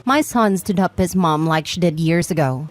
my son stood up his mom like she did years ago.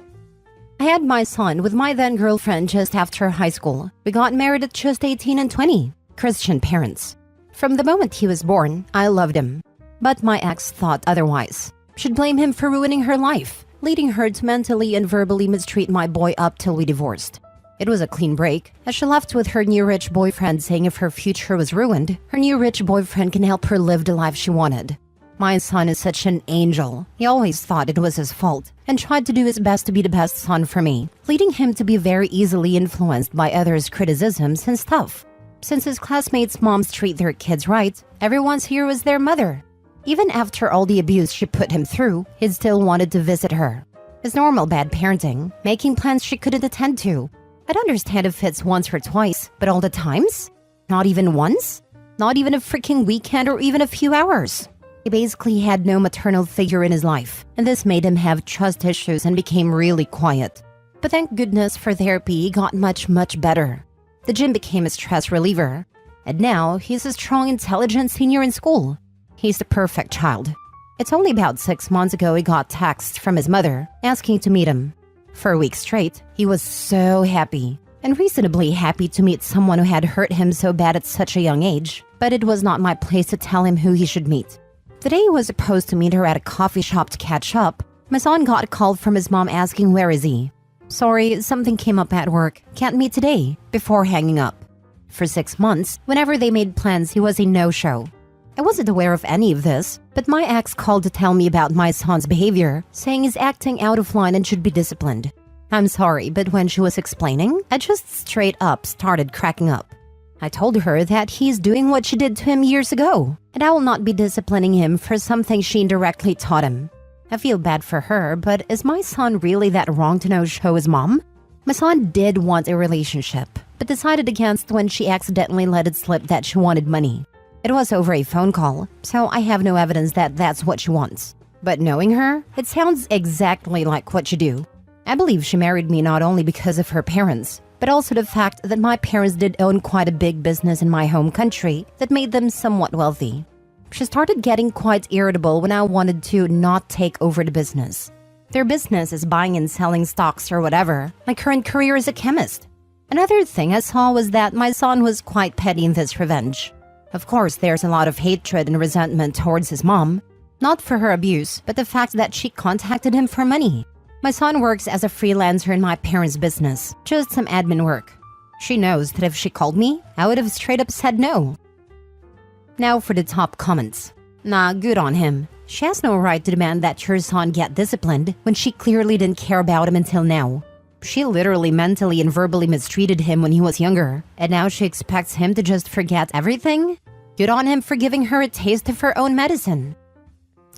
I had my son with my then girlfriend just after high school. We got married at just 18 and 20. Christian parents. From the moment he was born, I loved him. But my ex thought otherwise. She'd blame him for ruining her life, leading her to mentally and verbally mistreat my boy up till we divorced. It was a clean break, as she left with her new rich boyfriend saying if her future was ruined, her new rich boyfriend can help her live the life she wanted. My son is such an angel. He always thought it was his fault and tried to do his best to be the best son for me, leading him to be very easily influenced by others' criticisms and stuff. Since his classmates' moms treat their kids right, everyone's hero is their mother. Even after all the abuse she put him through, he still wanted to visit her. His normal bad parenting, making plans she couldn't attend to. I'd understand if it's once or twice, but all the times? Not even once? Not even a freaking weekend or even a few hours. He basically had no maternal figure in his life, and this made him have trust issues and became really quiet. But thank goodness for therapy, he got much better. The gym became a stress reliever, and now he's a strong, intelligent senior in school. He's the perfect child. It's only about 6 months ago he got texts from his mother asking to meet him. For a week straight, he was so happy, and reasonably happy to meet someone who had hurt him so bad at such a young age, but it was not my place to tell him who he should meet. The day he was supposed to meet her at a coffee shop to catch up, my son got a call from his mom asking where is he. Sorry, something came up at work, can't meet today, before hanging up. For 6 months, whenever they made plans, he was a no-show. I wasn't aware of any of this, but my ex called to tell me about my son's behavior, saying he's acting out of line and should be disciplined. I'm sorry, but when she was explaining, I just straight up started cracking up. I told her that he's doing what she did to him years ago, and I will not be disciplining him for something she indirectly taught him. I feel bad for her, but is my son really that wrong to no-show his mom? My son did want a relationship, but decided against when she accidentally let it slip that she wanted money. It was over a phone call, so I have no evidence that that's what she wants. But knowing her, it sounds exactly like what you do. I believe she married me not only because of her parents, but also the fact that my parents did own quite a big business in my home country that made them somewhat wealthy. She started getting quite irritable when I wanted to not take over the business. Their business is buying and selling stocks or whatever. My current career is a chemist. Another thing I saw was that my son was quite petty in this revenge. Of course, there's a lot of hatred and resentment towards his mom. Not for her abuse, but the fact that she contacted him for money. My son works as a freelancer in my parents' business, just some admin work. She knows that if she called me, I would have straight up said no. Now for the top comments. Nah, good on him. She has no right to demand that your son get disciplined when she clearly didn't care about him until now. She literally mentally and verbally mistreated him when he was younger, and now she expects him to just forget everything? Good on him for giving her a taste of her own medicine.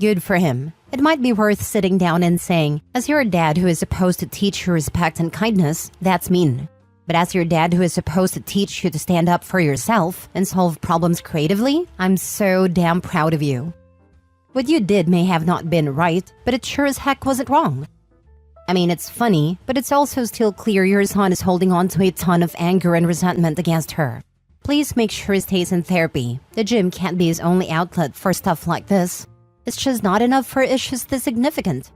Good for him. It might be worth sitting down and saying, as your dad who is supposed to teach you respect and kindness, that's mean. But as your dad who is supposed to teach you to stand up for yourself and solve problems creatively, I'm so damn proud of you. What you did may have not been right, but it sure as heck wasn't wrong. I mean, it's funny, but it's also still clear your son is holding on to a ton of anger and resentment against her. Please make sure he stays in therapy. The gym can't be his only outlet for stuff like this. It's just not enough for issues this significant.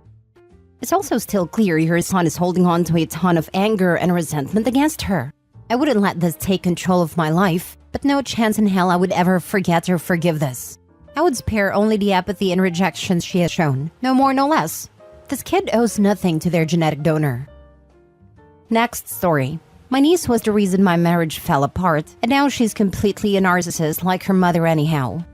It's also still clear your son is holding on to a ton of anger and resentment against her. I wouldn't let this take control of my life, but no chance in hell I would ever forget or forgive this. I would spare only the apathy and rejection she has shown, no more no less. This kid owes nothing to their genetic donor. Next story. My niece was the reason my marriage fell apart, and now she's completely a narcissist like her mother anyhow.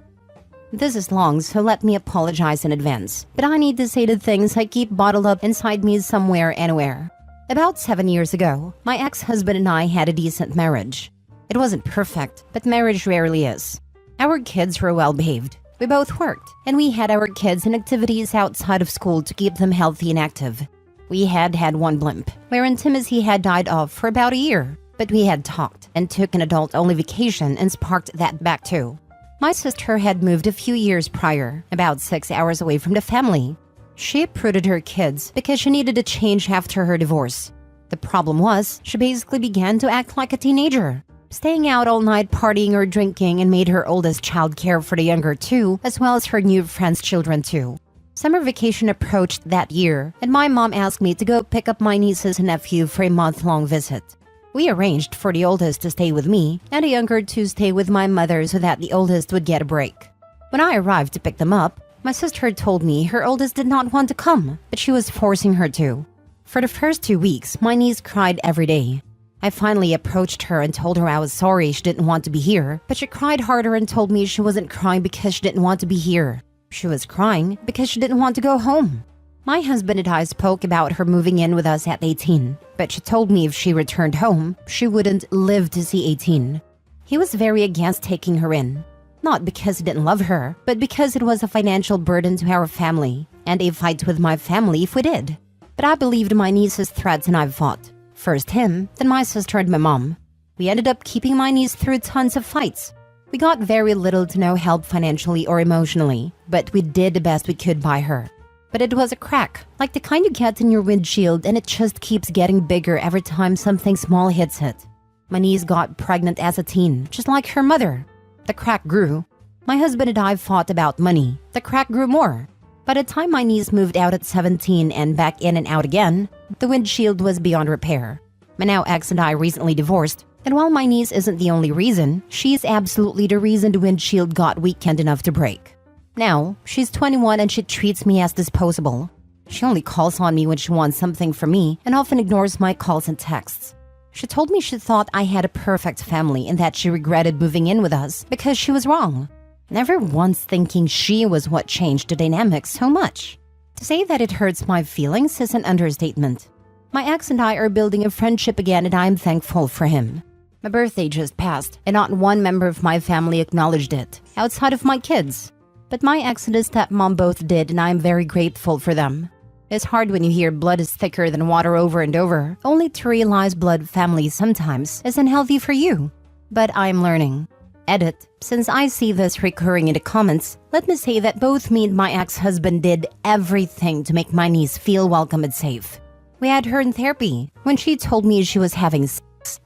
This is long, so let me apologize in advance, but I need to say the things I keep bottled up inside me somewhere anywhere. About 7 years ago, my ex-husband and I had a decent marriage. It wasn't perfect, but marriage rarely is. Our kids were well-behaved. We both worked, and we had our kids in activities outside of school to keep them healthy and active. We had one blimp, where intimacy had died off for about a year, but we had talked and took an adult-only vacation and sparked that back too. My sister had moved a few years prior, about 6 hours away from the family. She uprooted her kids because she needed a change after her divorce. The problem was, she basically began to act like a teenager, staying out all night partying or drinking, and made her oldest child care for the younger two, as well as her new friends' children too. Summer vacation approached that year, and my mom asked me to go pick up my nieces and nephew for a month-long visit. We arranged for the oldest to stay with me and the younger to stay with my mother so that the oldest would get a break. When I arrived to pick them up, my sister told me her oldest did not want to come, but she was forcing her to. For the first 2 weeks, my niece cried every day. I finally approached her and told her I was sorry she didn't want to be here, but she cried harder and told me she wasn't crying because she didn't want to be here. She was crying because she didn't want to go home. My husband and I spoke about her moving in with us at 18, but she told me if she returned home, she wouldn't live to see 18. He was very against taking her in. Not because he didn't love her, but because it was a financial burden to our family, and a fight with my family if we did. But I believed my niece's threats and I fought. First him, then my sister and my mom. We ended up keeping my niece through tons of fights. We got very little to no help financially or emotionally, but we did the best we could by her. But it was a crack, like the kind you get in your windshield and it just keeps getting bigger every time something small hits it. My niece got pregnant as a teen, just like her mother. The crack grew. My husband and I fought about money. The crack grew more. By the time my niece moved out at 17 and back in and out again, the windshield was beyond repair. My now ex and I recently divorced, and while my niece isn't the only reason, she's absolutely the reason the windshield got weakened enough to break. Now, she's 21 and she treats me as disposable. She only calls on me when she wants something from me and often ignores my calls and texts. She told me she thought I had a perfect family and that she regretted moving in with us because she was wrong. Never once thinking she was what changed the dynamic so much. To say that it hurts my feelings is an understatement. My ex and I are building a friendship again and I'm thankful for him. My birthday just passed, and not one member of my family acknowledged it, outside of my kids. But my ex and his stepmom both did, and I am very grateful for them. It's hard when you hear blood is thicker than water over and over, only to realize blood family sometimes is unhealthy for you. But I'm learning. Edit, since I see this recurring in the comments, let me say that both me and my ex-husband did everything to make my niece feel welcome and safe. We had her in therapy. When she told me she was having sex,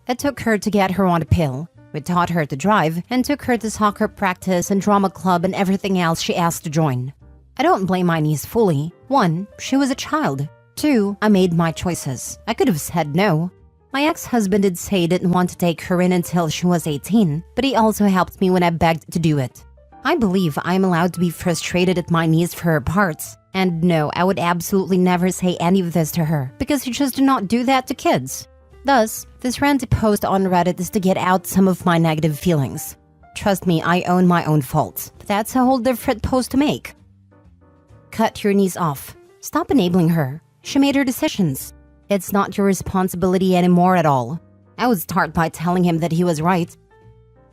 I took her to get her on a pill. We taught her to drive and took her to soccer practice and drama club and everything else she asked to join. I don't blame my niece fully. 1, she was a child. 2, I made my choices. I could have said no. My ex-husband did say he didn't want to take her in until she was 18, but he also helped me when I begged to do it. I believe I'm allowed to be frustrated at my niece for her parts. And no, I would absolutely never say any of this to her, because you just do not do that to kids. Thus, this ranty post on Reddit is to get out some of my negative feelings. Trust me, I own my own faults, but that's a whole different post to make. Cut your niece off. Stop enabling her. She made her decisions. It's not your responsibility anymore at all. I would start by telling him that he was right.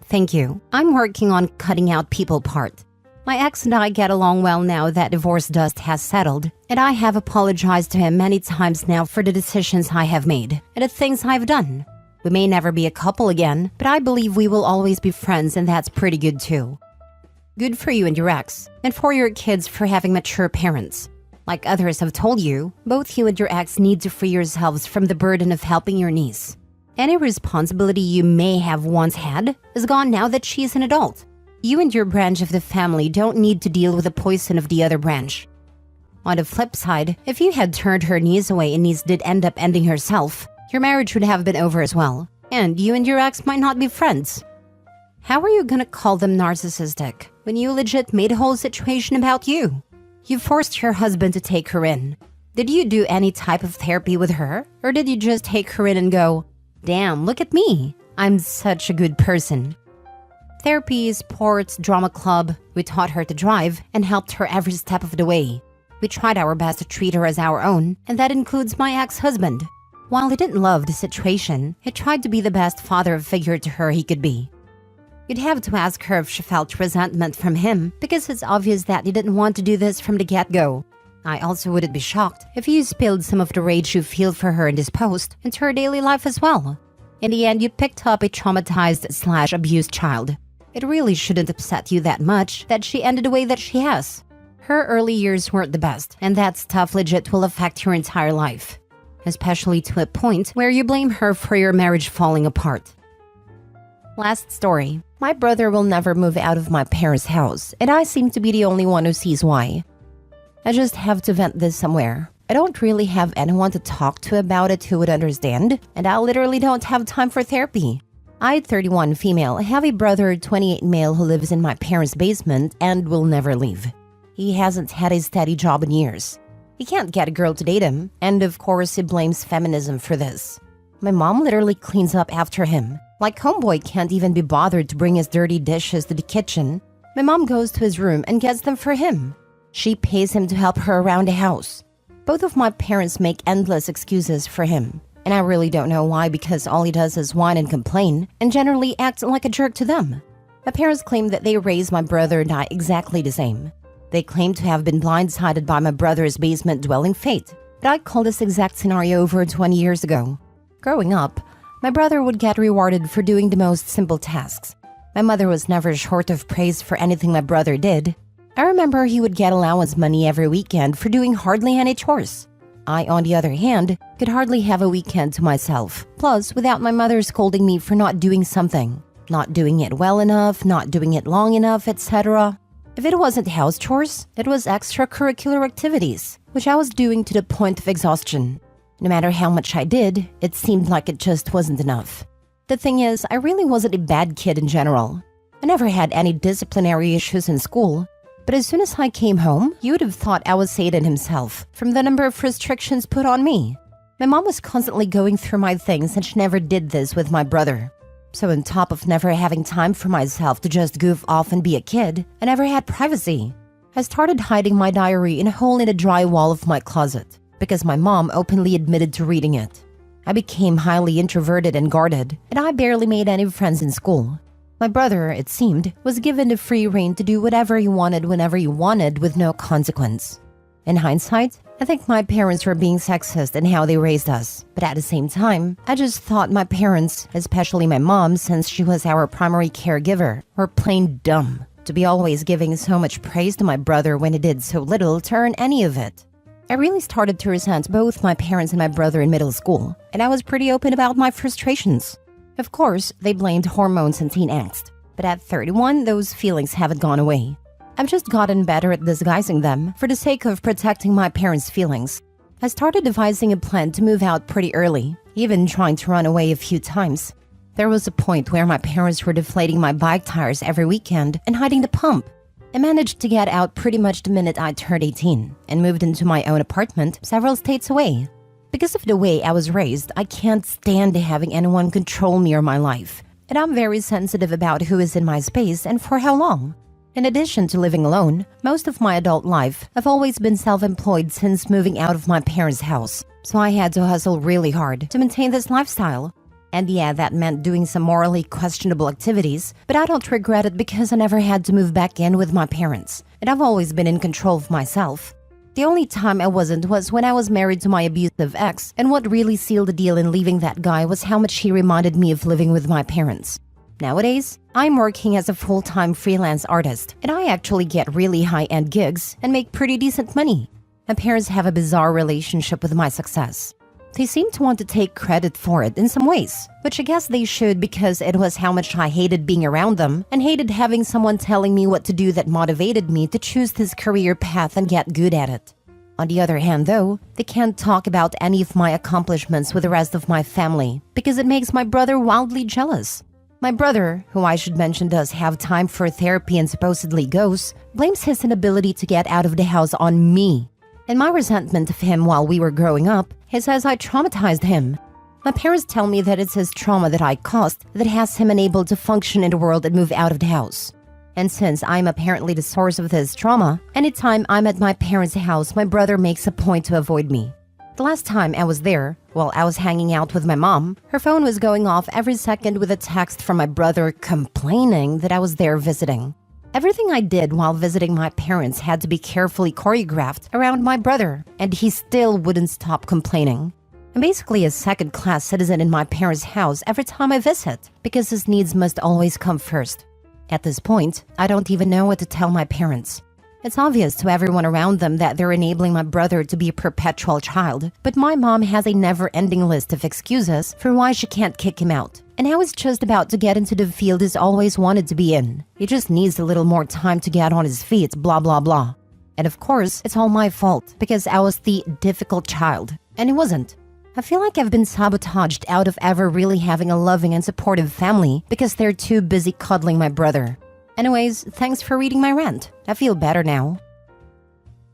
Thank you. I'm working on cutting out people part. My ex and I get along well now that divorce dust has settled, and I have apologized to him many times now for the decisions I have made and the things I've done. We may never be a couple again, but I believe we will always be friends, and that's pretty good too. Good for you and your ex, and for your kids for having mature parents. Like others have told you, both you and your ex need to free yourselves from the burden of helping your niece. Any responsibility you may have once had is gone now that she's an adult. You and your branch of the family don't need to deal with the poison of the other branch. On the flip side, if you had turned her niece away and niece did end up ending herself, your marriage would have been over as well, and you and your ex might not be friends. How are you gonna call them narcissistic when you legit made a whole situation about you? You forced your husband to take her in. Did you do any type of therapy with her? Or did you just take her in and go, damn, look at me, I'm such a good person? Therapy, sports, drama club, we taught her to drive and helped her every step of the way. We tried our best to treat her as our own, and that includes my ex-husband. While he didn't love the situation, he tried to be the best father figure to her he could be. You'd have to ask her if she felt resentment from him, because it's obvious that he didn't want to do this from the get-go. I also wouldn't be shocked if you spilled some of the rage you feel for her in this post into her daily life as well. In the end, you picked up a traumatized/abused child. It really shouldn't upset you that much that she ended the way that she has. Her early years weren't the best, and that stuff legit will affect your entire life. Especially to a point where you blame her for your marriage falling apart. Last story. My brother will never move out of my parents' house, and I seem to be the only one who sees why. I just have to vent this somewhere. I don't really have anyone to talk to about it who would understand, and I literally don't have time for therapy. I, 31 female, have a brother, 28 male, who lives in my parents' basement and will never leave. He hasn't had a steady job in years. He can't get a girl to date him, and of course he blames feminism for this. My mom literally cleans up after him. Like homeboy can't even be bothered to bring his dirty dishes to the kitchen. My mom goes to his room and gets them for him. She pays him to help her around the house. Both of my parents make endless excuses for him. And I really don't know why, because all he does is whine and complain and generally acts like a jerk to them. My parents claim that they raised my brother and I exactly the same. They claim to have been blindsided by my brother's basement-dwelling fate, but I call this exact scenario over 20 years ago. Growing up, my brother would get rewarded for doing the most simple tasks. My mother was never short of praise for anything my brother did. I remember he would get allowance money every weekend for doing hardly any chores. I, on the other hand, could hardly have a weekend to myself, plus without my mother scolding me for not doing something, not doing it well enough, not doing it long enough, etc. If it wasn't house chores, it was extracurricular activities, which I was doing to the point of exhaustion. No matter how much I did, it seemed like it just wasn't enough. The thing is, I really wasn't a bad kid in general. I never had any disciplinary issues in school, but as soon as I came home, you would have thought I was Satan himself from the number of restrictions put on me. My mom was constantly going through my things and she never did this with my brother. So on top of never having time for myself to just goof off and be a kid, I never had privacy. I started hiding my diary in a hole in the dry wall of my closet because my mom openly admitted to reading it. I became highly introverted and guarded, and I barely made any friends in school. My brother, it seemed, was given the free rein to do whatever he wanted whenever he wanted with no consequence. In hindsight, I think my parents were being sexist in how they raised us, but at the same time, I just thought my parents, especially my mom since she was our primary caregiver, were plain dumb to be always giving so much praise to my brother when he did so little to earn any of it. I really started to resent both my parents and my brother in middle school, and I was pretty open about my frustrations. Of course, they blamed hormones and teen angst, but at 31, those feelings haven't gone away. I've just gotten better at disguising them for the sake of protecting my parents' feelings. I started devising a plan to move out pretty early, even trying to run away a few times. There was a point where my parents were deflating my bike tires every weekend and hiding the pump. I managed to get out pretty much the minute I turned 18 and moved into my own apartment several states away. Because of the way I was raised, I can't stand having anyone control me or my life, and I'm very sensitive about who is in my space and for how long. In addition to living alone, most of my adult life, I've always been self-employed since moving out of my parents' house, so I had to hustle really hard to maintain this lifestyle. And yeah, that meant doing some morally questionable activities, but I don't regret it because I never had to move back in with my parents, and I've always been in control of myself. The only time I wasn't was when I was married to my abusive ex, and what really sealed the deal in leaving that guy was how much he reminded me of living with my parents. Nowadays, I'm working as a full-time freelance artist, and I actually get really high-end gigs and make pretty decent money. My parents have a bizarre relationship with my success. They seem to want to take credit for it in some ways, which I guess they should because it was how much I hated being around them and hated having someone telling me what to do that motivated me to choose this career path and get good at it. On the other hand though, they can't talk about any of my accomplishments with the rest of my family because it makes my brother wildly jealous. My brother, who I should mention does have time for therapy and supposedly goes, blames his inability to get out of the house on me. In my resentment of him while we were growing up, he says I traumatized him. My parents tell me that it's his trauma that I caused that has him unable to function in the world and move out of the house. And since I'm apparently the source of this trauma, anytime I'm at my parents' house, my brother makes a point to avoid me. The last time I was there, while I was hanging out with my mom, her phone was going off every second with a text from my brother complaining that I was there visiting. Everything I did while visiting my parents had to be carefully choreographed around my brother, and he still wouldn't stop complaining. I'm basically a second-class citizen in my parents' house every time I visit, because his needs must always come first. At this point, I don't even know what to tell my parents. It's obvious to everyone around them that they're enabling my brother to be a perpetual child, but my mom has a never-ending list of excuses for why she can't kick him out. And how he's just about to get into the field he's always wanted to be in. He just needs a little more time to get on his feet, blah blah blah. And of course, it's all my fault because I was the difficult child, and he wasn't. I feel like I've been sabotaged out of ever really having a loving and supportive family because they're too busy cuddling my brother. Anyways, thanks for reading my rant. I feel better now.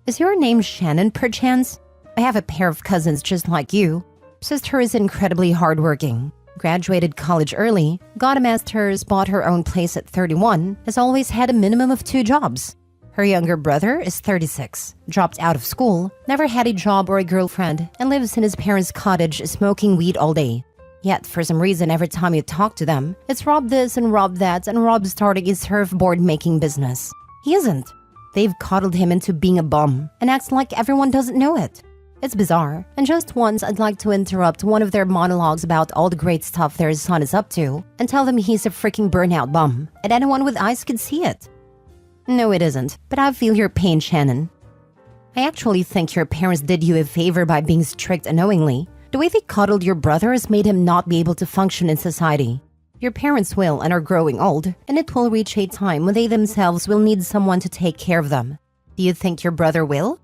Is your name Shannon, perchance? I have a pair of cousins just like you. Sister is incredibly hardworking. Graduated college early, got a master's, bought her own place at 31, has always had a minimum of 2 jobs. Her younger brother is 36, dropped out of school, never had a job or a girlfriend, and lives in his parents' cottage smoking weed all day. Yet, for some reason, every time you talk to them, it's Rob this and Rob that, and Rob starting his surfboard-making business. He isn't. They've coddled him into being a bum, and acts like everyone doesn't know it. It's bizarre, and just once I'd like to interrupt one of their monologues about all the great stuff their son is up to, and tell them he's a freaking burnout bum, and anyone with eyes could see it. No, it isn't, but I feel your pain, Shannon. I actually think your parents did you a favor by being strict unknowingly. The way they coddled your brother has made him not be able to function in society. Your parents will and are growing old, and it will reach a time when they themselves will need someone to take care of them. Do you think your brother will?